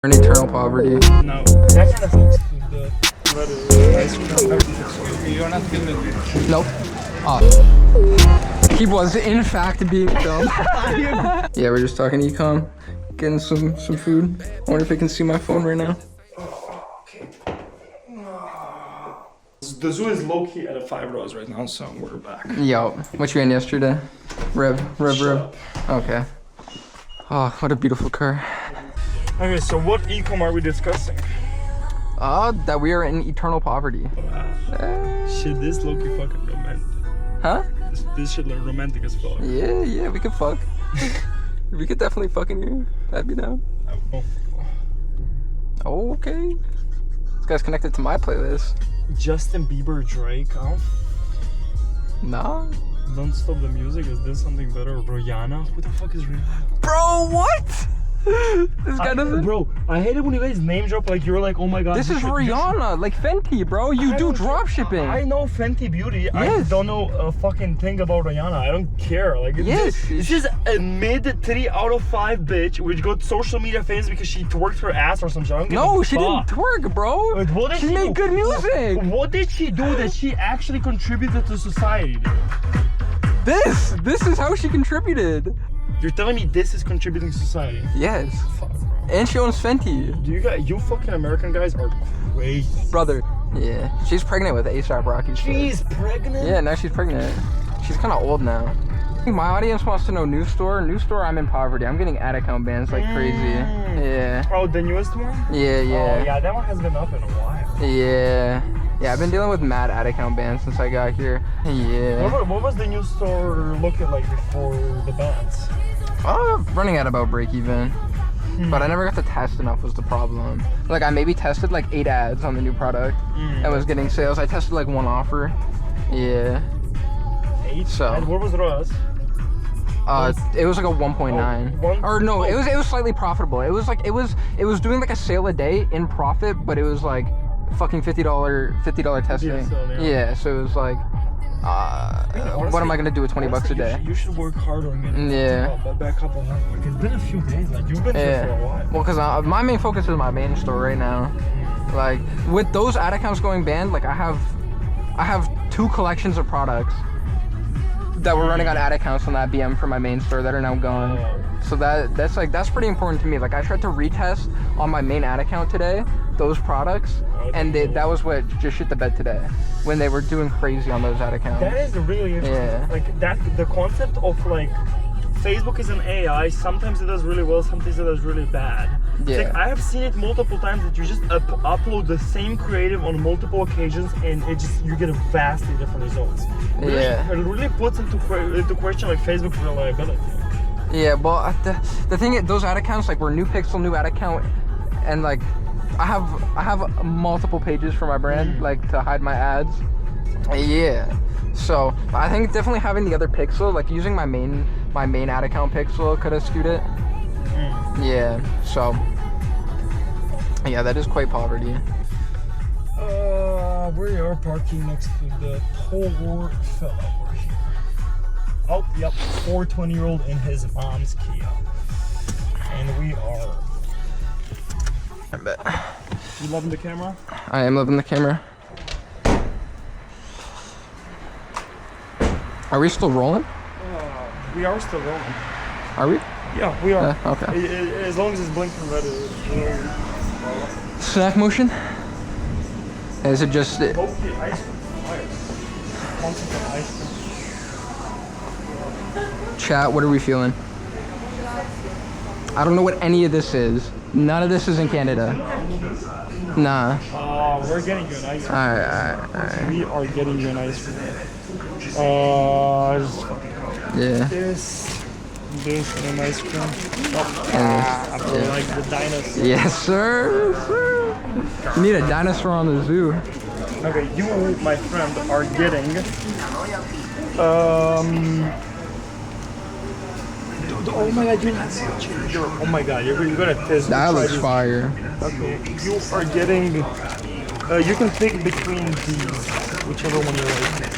In eternal poverty. No, that kind of sucks. The ice cream. You're not giving it. Nope. Oh. He was in fact being filmed. Yeah, we're just talking ecom, getting some food. I wonder if I can see my phone right now. The zoo is low-key at a $5 right now, so we're back. Yo, what you in yesterday? Rev. Okay. Oh, what a beautiful car. Okay, so what ecom are we discussing? That we are in eternal poverty. Shit, this low-key fucking romantic. Huh? This shit look romantic as fuck. Yeah, we could fuck. We could definitely fuck in here. That'd be down. Oh, okay. This guy's connected to my playlist. Justin Bieber, Drake, huh? Nah. Don't Stop the Music, is this something better? Rihanna? Who the fuck is Rihanna? Bro, what? This guy doesn't. Bro, I hate it when you guys name drop like you're like, oh my god. This is Rihanna, like Fenty, bro. You do drop shipping. I know Fenty Beauty. Yes. I don't know a fucking thing about Rihanna. I don't care. Like, this is a mid 3 out of 5 bitch, which got social media famous because she twerked her ass or some shit. No, she didn't twerk, bro. Wait, what did she made good music. What did she do that she actually contributed to society, dude? This is how she contributed. You're telling me this is contributing to society? Yes. Fuck, bro. And she owns Fenty. You fucking American guys are crazy. Brother. Yeah. She's pregnant with A$AP Rocky's kid. She's pregnant? Yeah, now she's pregnant. She's kind of old now. My audience wants to know new store. New store, I'm in poverty. I'm getting ad account bans like crazy. Yeah. Oh, the newest one? Yeah. Oh, yeah, that one has been up in a while. Yeah. Yeah, I've been dealing with mad ad account bans since I got here. Yeah. What was the new store looking like before the bans? Running at about break even. But I never got to test enough was the problem. Like I maybe tested like 8 ads on the new product and was getting sales. I tested like 1 offer. Yeah. 8? So. And what was the rest? It was like a 1.9. Or no, it was slightly profitable. It was like it was doing like a sale a day in profit, but it was like fucking $50 testing. Yeah, so it was like honestly, what am I gonna do with 20 bucks a day? You should work harder on getting back up on that. Like, it's been a few days. Like you've been here for a while. Well, because my main focus is my main store right now. Like with those ad accounts going banned, like I have 2 collections of products that were running on ad accounts on that BM for my main store that are now gone. So that's pretty important to me. Like I tried to retest on my main ad account today those products, and that was what just shit the bed today when they were doing crazy on those ad accounts. That is really interesting. Yeah. Like the concept of like Facebook is an AI. Sometimes it does really well, sometimes it does really bad. Yeah. Like I have seen it multiple times that you just upload the same creative on multiple occasions and you get a vastly different results. It really puts into question like Facebook's reliability. Yeah, but the thing is, those ad accounts like were new pixel, new ad account, and like I have multiple pages for my brand like to hide my ads. Yeah. So I think definitely having the other pixel, like using my main ad account pixel could have skewed it. Yeah. So yeah, that is quite poverty. We are parking next to the poor fella over here. Oh, yep, 420-year-old in his mom's Kia. And we are... I bet. You loving the camera? I am loving the camera. Are we still rolling? We are still rolling. Are we? Yeah, we are. Okay. As long as it's blinking red, Snack motion? Is it just... Hopefully ice cream. Constant ice cream. Chat, what are we feeling? I don't know what any of this is. None of this is in Canada. Nah. We're getting you an ice cream. Alright. We are getting you an ice cream. Yeah. This and an ice cream. After like the dinosaur. Yes, sir. You need a dinosaur on the zoo. Okay, you, my friend, are getting oh my god, oh my god, you're gonna taste. That looks fire. Okay, you are getting you can pick between these, whichever one you like.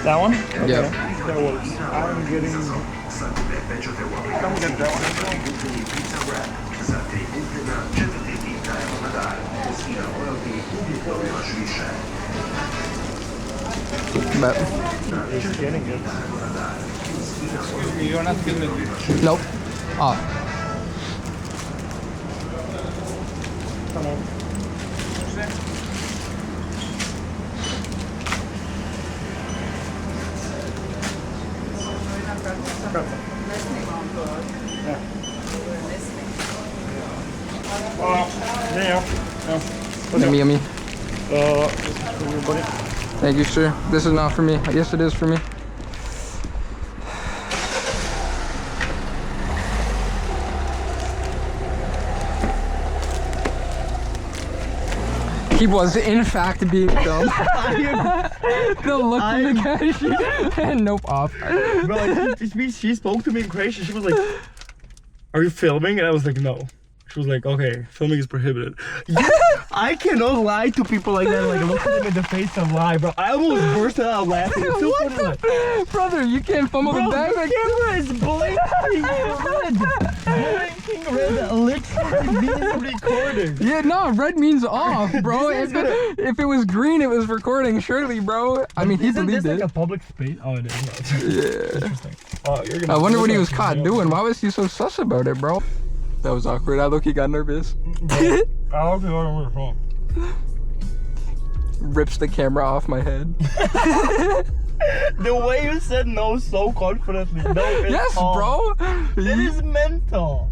That one? Okay. Yep. That works. I'm getting... Come get that one. But He's getting it. Excuse me, you're not filming me. nope. Oh. Come on. Yummy, yummy. Everybody. Thank you, sir. This is not for me. Yes, it is for me. He was in fact being filmed. The look from the cashier. Nope, off. Bro, like, she spoke to me in Croatian. She was like, "Are you filming?" And I was like, "No." She was like, "Okay, filming is prohibited." I cannot lie to people like that. Like, look at them in the face and lie, bro. I almost burst out laughing. It's so funny, like, Brother, you can't fumble the bag like camera is blinking red. Blinking red. Literally means recording. Yeah, no, red means off, bro. If it was green, it was recording, surely, bro. I mean, he Isn't believed this it. like a public space? Oh, it is. Yeah. Interesting. Oh, you're gonna I wonder what he was caught doing. Why was he so sus about it, bro? That was awkward. I look, he got nervous. I don't know where the phone. Rips the camera off my head. The way you said no so confidently. No, it's Yes, off. bro. It is mental.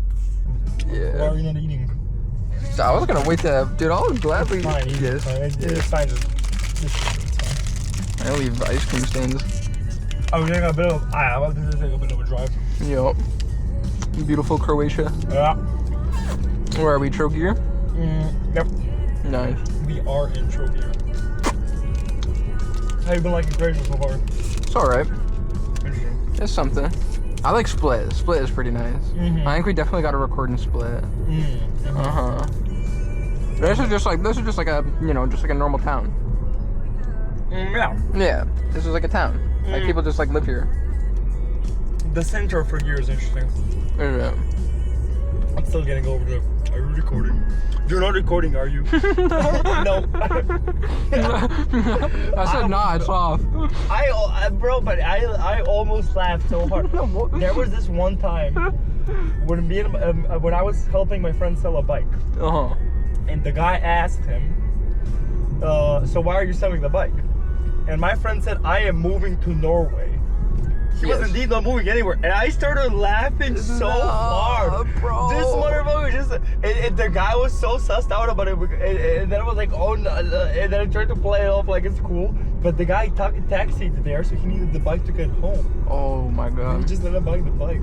Why Yeah. are you not eating? So I was gonna wait to, dude. I'll gladly. Fine, eat it. Yes. Fine. It's fine. It's fine. I leave ice cream stains. I'm getting a bit of. I want to take a bit of a drive. Yup. Beautiful Croatia. Yeah. Where are we? Trogir? Yep. Nice. We are in Trogir. How you been liking Croatia so far? It's alright. Interesting. It's something. I like Split. Split is pretty nice. I think we definitely got to record in Split. This is just like a, you know, just like a normal town. Yeah. Yeah. This is like a town. Like people just like live here. The center for here is interesting. Yeah. I'm still getting over the. Are you recording? You're not recording, are you? No. I said nah, it's off. Bro, but I almost laughed so hard. There was this one time when when I was helping my friend sell a bike, and the guy asked him, "So why are you selling the bike?" And my friend said, "I am moving to Norway." He was indeed not moving anywhere, and I started laughing so hard. Bro. This motherfucker just, the guy was so sussed out about it, and then I was like, oh no, and then I tried to play it off like it's cool, but the guy taxied there, so he needed the bike to get home. Oh my He god. just ended up buying the bike.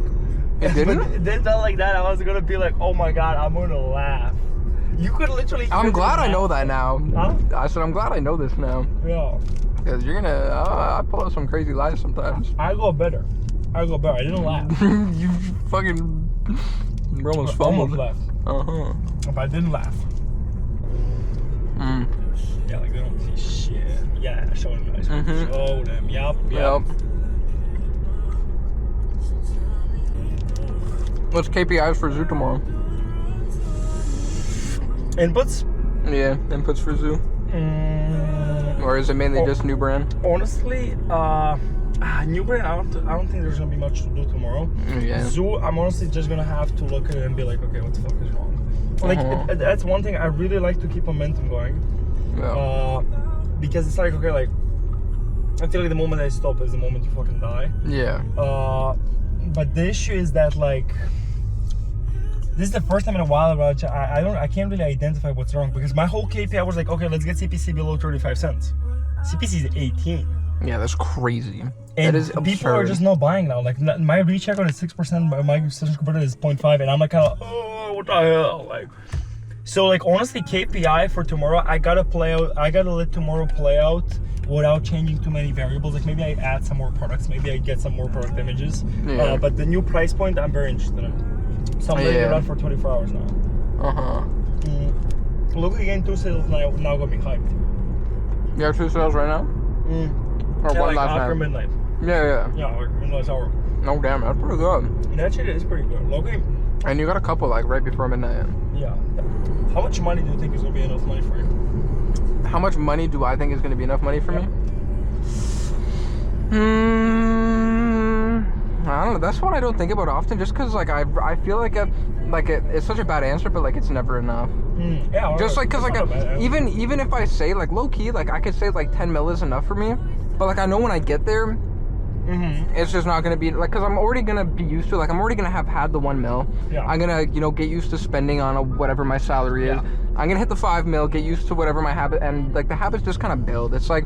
It didn't? But it didn't sound like that. I was gonna be like, oh my god, I'm gonna laugh. You could literally. I'm glad I know that now. Huh? I said I'm glad I know this now. Yeah. Because you're gonna, I pull out some crazy lies sometimes. I go better. I didn't laugh. You fucking, you almost fumbled. Almost laughed. If I didn't laugh. Yeah, like they don't see shit. Yeah, show them guys. Show them. Yup. What's KPIs for Zoo tomorrow? Inputs? Yeah, inputs for Zoo. Or is it mainly just new brand? Honestly, new brand. I don't think there's gonna be much to do tomorrow. Yeah. Zoo, I'm honestly just gonna have to look at it and be like, okay, what the fuck is wrong? Like that's one thing I really like to keep momentum going. Yeah. Because it's like, okay, like I feel like the moment I stop is the moment you fucking die. Yeah. But the issue is that like this is the first time in a while where I can't really identify what's wrong, because my whole KPI was like, okay, let's get CPC below 35 cents. CPC is 18. Yeah, that's crazy. And that is absurd. people are just not buying now. Like my recheck on is 6%, my session converter is 0.5, and I'm like, kind of, oh, what the hell? Like, so like honestly, KPI for tomorrow, I gotta let tomorrow play out without changing too many variables. Like maybe I add some more products, maybe I get some more product images. Yeah. But the new price point, I'm very interested in. So I'm letting it run for 24 hours now. Look again, 2 sales now gonna be hyped. You have 2 sales right now? Or Yeah, one like last after night? midnight. Yeah. Yeah, like midnight hour. Oh damn, that's pretty good. That shit is pretty good. Loki. And you got a couple like right before midnight. Yeah. How much money do you think is gonna be enough money for you? How much money do I think is gonna be enough money for me? I don't know. That's one I don't think about often, just because like I feel like it's such a bad answer, but like it's never enough. Yeah. Just like, cause like even if I say like low key, like I could say like 10 mil is enough for me, but like I know when I get there, it's just not gonna be like, cause I'm already gonna be used to, like I'm already gonna have had the 1 mil. Yeah. I'm gonna get used to spending on whatever my salary is. I'm gonna hit the 5 mil, get used to whatever my habit, and like the habits just kind of build. It's like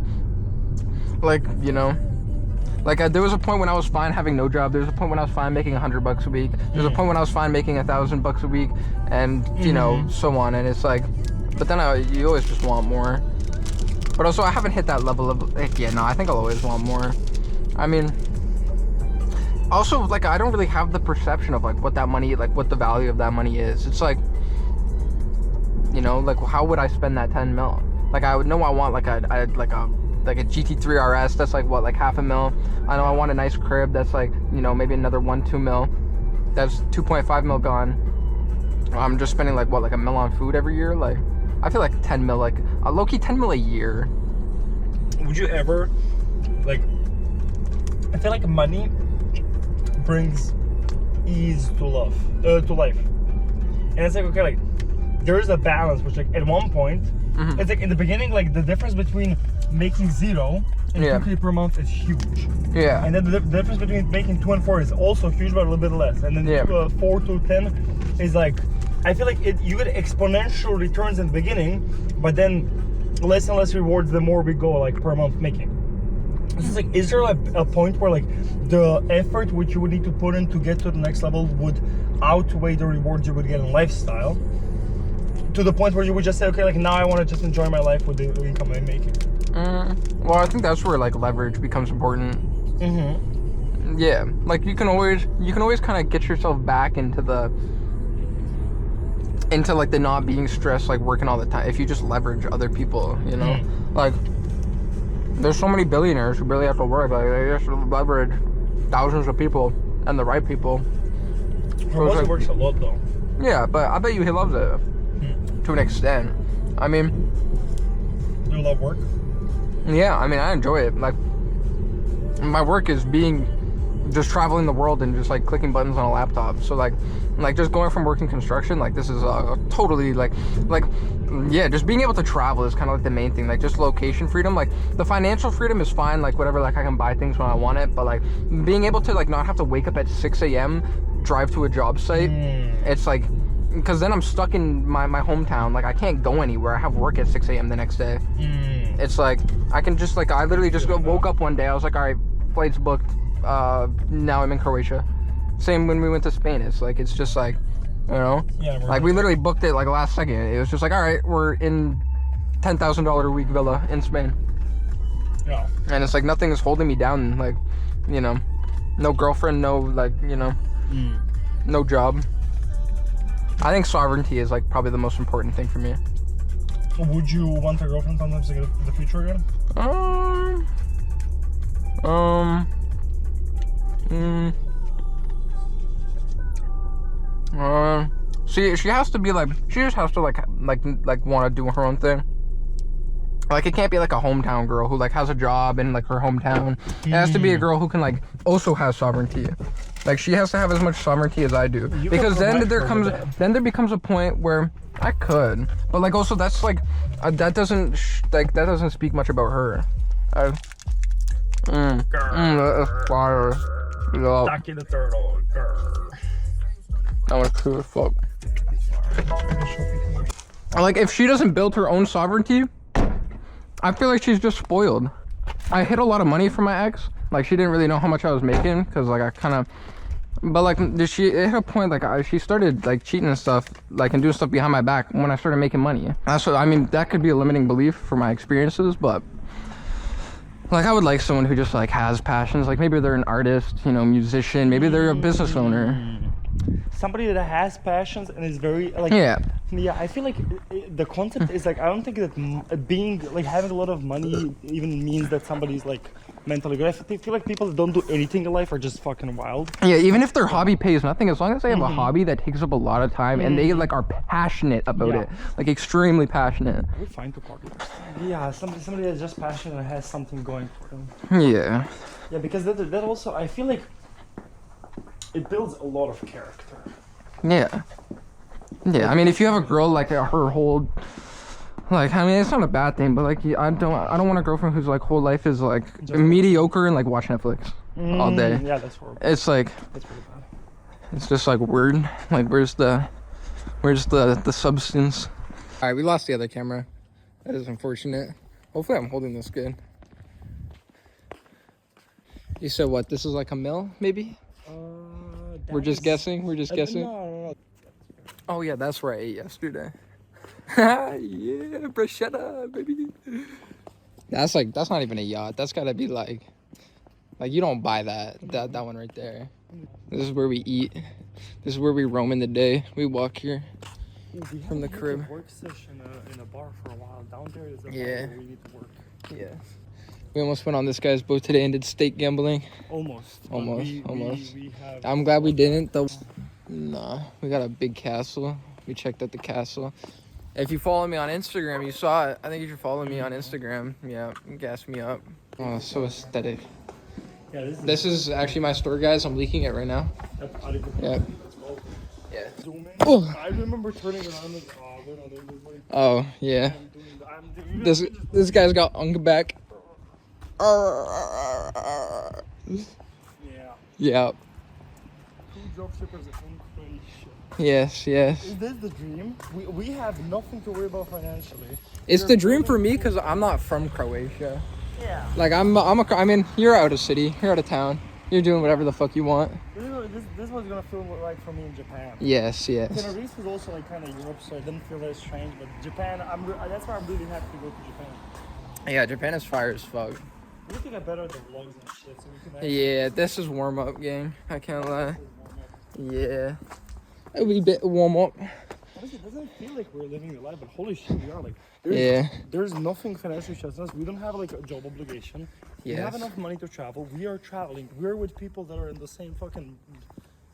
there was a point when I was fine having no job. There was a point when I was fine making $100 a week. There's a point when I was fine making $1,000 a week, and you know, so on. And it's like, but then you always just want more. But also, I haven't hit that level of I think I'll always want more. I mean, also like I don't really have the perception of like what that money, like what the value of that money is. It's like, like how would I spend that 10 mil? Like I would know I want like a GT3 RS that's like what, like $500,000. I know I want a nice crib that's like maybe another 1-2 mil. That's 2.5 mil gone. I'm just spending like what, like $1 mil on food every year. Like I feel like 10 mil, like a low-key 10 mil a year. Would you ever like? I feel like money brings ease to life, and it's like, okay, like there is a balance, which like at one point, it's like in the beginning, like the difference between making 0 and 2K per month is huge. Yeah. And then the difference between making 2 and 4 is also huge, but a little bit less. And then 4 to 10 is like, I feel like you get exponential returns in the beginning, but then less and less rewards the more we go like per month making. So it's like, is there like a point where like the effort which you would need to put in to get to the next level would outweigh the rewards you would get in lifestyle? To the point where you would just say, okay, like now I want to just enjoy my life with the income I'm making. Well, I think that's where like leverage becomes important. Yeah, like you can always kind of get yourself back into like the not being stressed, like working all the time, if you just leverage other people, like there's so many billionaires who barely have to work, like they just leverage thousands of people and the right people. So like, works a lot though. Yeah, but I bet you he loves it to an extent. I mean, you love work? Yeah, I mean, I enjoy it. Like, my work is just traveling the world and just like clicking buttons on a laptop. So like just going from working construction, like this is totally just being able to travel is kind of like the main thing. Like just location freedom. Like the financial freedom is fine. Like whatever, like I can buy things when I want it. But like being able to like not have to wake up at 6 a.m., drive to a job site. It's like, because then I'm stuck in my hometown. Like I can't go anywhere. I have work at 6 a.m. the next day. It's like I can just like I literally just woke up one day. I was like, all right, flight's booked. Now I'm in Croatia. Same when we went to Spain. It's like it's just like, like we literally booked it like last second. It was just like, all right, we're in $10,000 a week villa in Spain. Yeah. And it's like nothing is holding me down. Like, no girlfriend, no like no job. I think sovereignty is like probably the most important thing for me. Would you want a girlfriend sometimes in the future again? She has to be like, she just has to like want to do her own thing. Like it can't be like a hometown girl who like has a job in like her hometown. It has to be a girl who can like also have sovereignty. Like she has to have as much sovereignty as I do. Because then there becomes a point where I could, but like also that's like that doesn't speak much about her. Fire. Ducky the turtle. That was cool as fuck. Like if she doesn't build her own sovereignty, I feel like she's just spoiled. I hid a lot of money from my ex. Like she didn't really know how much I was making because like I kind of, but like it hit a point like she started like cheating and stuff, like and doing stuff behind my back when I started making money. That's what I mean. That could be a limiting belief for my experiences, but like I would like someone who just like has passions. Like maybe they're an artist, musician. Maybe they're a business owner. Somebody that has passions and is very like I feel like the concept is like, I don't think that being like having a lot of money even means that somebody's like mentally good. I feel like people that don't do anything in life are just fucking wild. Yeah, even if their hobby pays nothing, as long as they have a hobby that takes up a lot of time and they like are passionate about it, like extremely passionate. We're fine to party. Yeah, somebody that's just passionate and has something going for them. Yeah. Yeah, because that also, I feel like it builds a lot of character. Yeah. Yeah, I mean, if you have a girl like her whole, like, I mean, it's not a bad thing, but like, I don't want a girlfriend whose like whole life is like mediocre and like watch Netflix all day. Yeah, that's horrible. It's like, That's really bad. it's just like weird. Like, where's the substance? All right, we lost the other camera. That is unfortunate. Hopefully, I'm holding this good. You said what? This is like a mil, maybe? We're just guessing. We're just guessing. No. Oh yeah, that's where I ate yesterday. Yeah, bruschetta, baby. That's not even a yacht. That's gotta be like you don't buy that one right there. This is where we eat. This is where we roam in the day. We walk here from the crib. Work session in a bar for a while. Down there is a bar Yeah. where we need to work. Yeah. We almost went on this guy's boat today and did stake gambling. Almost. We have. I'm glad we didn't though. Nah, we got a big castle. We checked out the castle. If you follow me on Instagram, you saw it. I think you should follow me on Instagram. Yeah, gas me up. Oh, so aesthetic. Yeah, This is actually my store, guys. I'm leaking it right now. Yeah. Yeah. Oh. I remember turning around and Oh yeah. This guy's got unk back. Yeah. Two dropshippers in Croatia. Yes. Is this the dream? We have nothing to worry about financially. It's the dream for me because I'm not from Croatia. Yeah. Like I mean, you're out of city. You're out of town. You're doing whatever the fuck you want. This was gonna feel like for me in Japan. Yes. Tenerife was also like kind of Europe, so it didn't feel very strange. But Japan, that's why I'm really happy to go to Japan. Yeah, Japan is fire as fuck. We need to get better at the vlogs and shit, so we can actually... Yeah, this is warm up, gang. I can't lie. Yeah, a wee bit warm up. Honestly, it doesn't feel like we're living the life, but holy shit, we are. Like, there's nothing financially stressing us. We don't have like a job obligation. Yes. We have enough money to travel. We are traveling. We're with people that are in the same fucking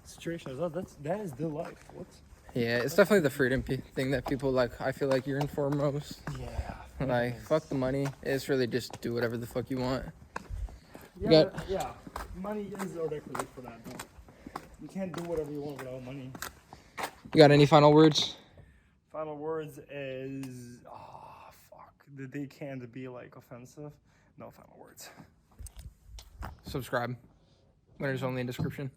situation as us. That is the life. What? Yeah, it's definitely the freedom thing that people like. I feel like yearn for most. Yeah. Like, fuck the money. It's really just do whatever the fuck you want. Yeah. Money is a requisite for that. Though. You can't do whatever you want without money. You got any final words? Final words is, fuck. They can't be like offensive. No final words. Subscribe. Winners only in description.